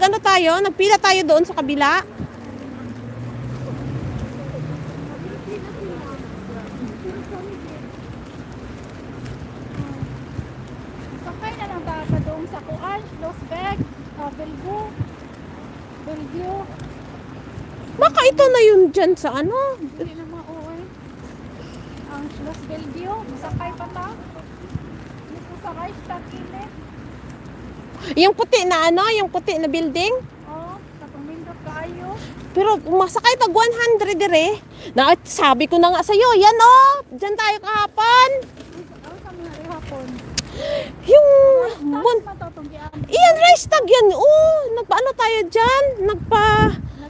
Nag-ano tayo? Nagpila tayo doon sa kabila. Sakay na lang ba doon sa Kuan, Losbeg, Bellevue. Baka ito na yun dyan sa ano? Hindi na mauwi. Ang Los Bellevue, masakay pa ta. Dito sa Reichstag ile. Yung puti na ano? Yung puti na building? Oh, katong kayo. Pero masakay tag 100 dire. Na sabi ko na nga sa iyo, yan oh. Diyan tayo kahapon. Ano sa mga hapon? Yung Matutunggian. iyan Reichstag yan. Oh, nagpaano tayo diyan?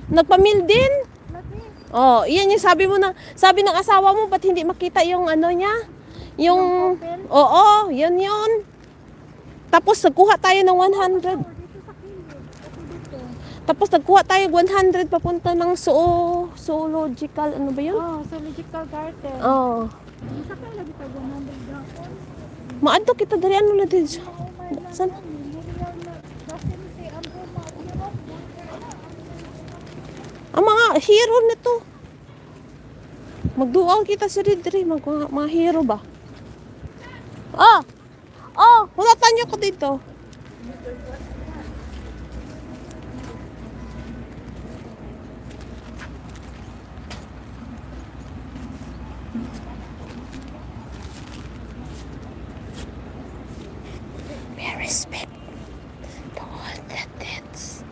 Nagpamil din. Lagi. Oh, iyan yung sabi mo na, sabi ng asawa mo, ba't hindi makita yung ano niya? Yung oo, yun. Tapos nagkuha tayo ng 100. Dito sa kilid. Kasi dito. Tapos nagkuha tayo 100 papunta ng zoological, ano ba yun? Oh, zoological garden. Oh. Masakay lagi tayo 100 gapon. Maadto kita dari ano na din siya. San? Ang mga hero nito. Magduaw kita sa diri, mga hero ba? Hulatan niyo ko dito. May respect to all the deaths.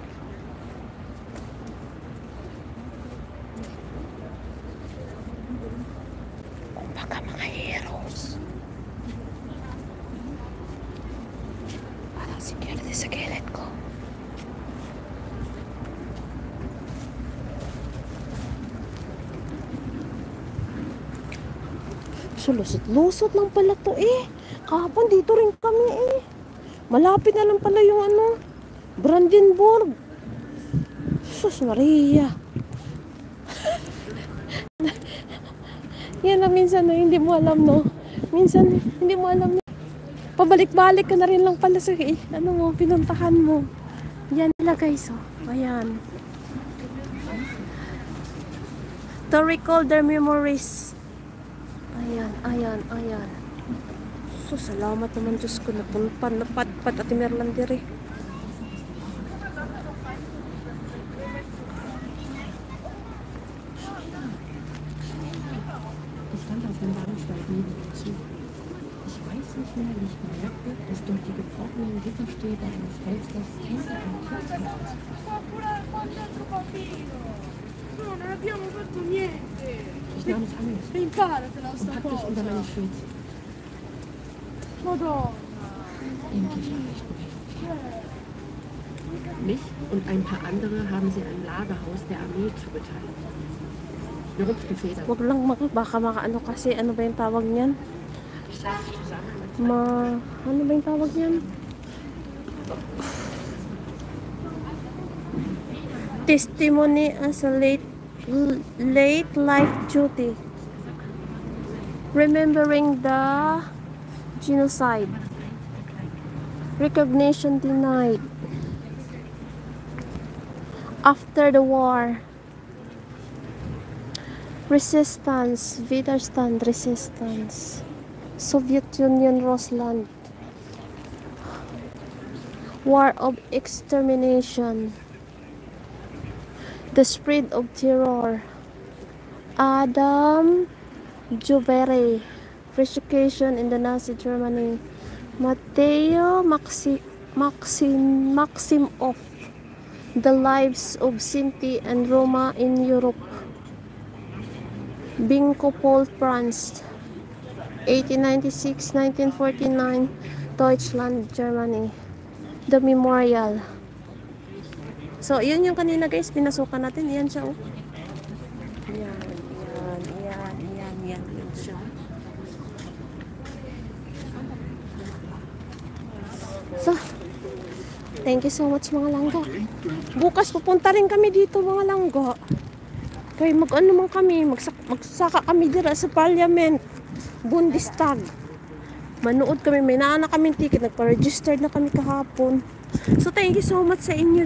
Kumbaga mga heroes. Parang security sa gilid ko. So, lusot-lusot lang pala to eh. Kahapon dito rin kami eh. Malapit na lang pala yung ano, Brandenburg. Sus Maria. Yan na minsan no, hindi mo alam no. Minsan hindi mo alam. Pabalik-balik ka na rin lang pala sa ano mo, pinuntahan mo. Yan nila guys oh. Ayan. To recall their memories. Ayan. So, salamat naman Diyos ko. Napadpad at Merlan dire. Ich stand auf dem Bahnsteig neben ihm zu. Ich weiß nicht mehr, wie ich bemerkte, dass durch die gebrochenen Gitterstäbe eines Fensters hinter einem Türknauf Non abbiamo fatto niente. Ich nahm es an E imparatela und sta packte es unter meine cosa. Schürze. Madonna. Endlich erreichten wir. Mich und ein paar andere haben sie einem Lagerhaus der Armee zugeteilt. Wir rupften Federn. Wag lang baka makaano kasi, ano ba yung tawag niyan? Ich saß zusammen mit zwei Ano ba yung tawag niyan? Testimony as a late life duty. Remembering the genocide. Recognition denied. After the war. Resistance. Widerstand. Resistance. Soviet Union, Rusland. War of extermination. The spread of terror. Adam Juvere. Persecution in the Nazi Germany. Matteo Maximoff. The lives of Sinti and Roma in Europe. Binko Paul France. 1896-1949. Deutschland, Germany. The Memorial. So, yun yung kanina guys, pinasukan natin. Yan siya, oh. Yan siya. So, thank you so much mga langga. Bukas pupunta rin kami dito mga langga. Kaya mag-ano man kami, magsaka kami dira sa Parliament, Bundestag. Manood kami, may naana kami ticket, nagpa-registered na kami kahapon. So, thank you so much sa inyo.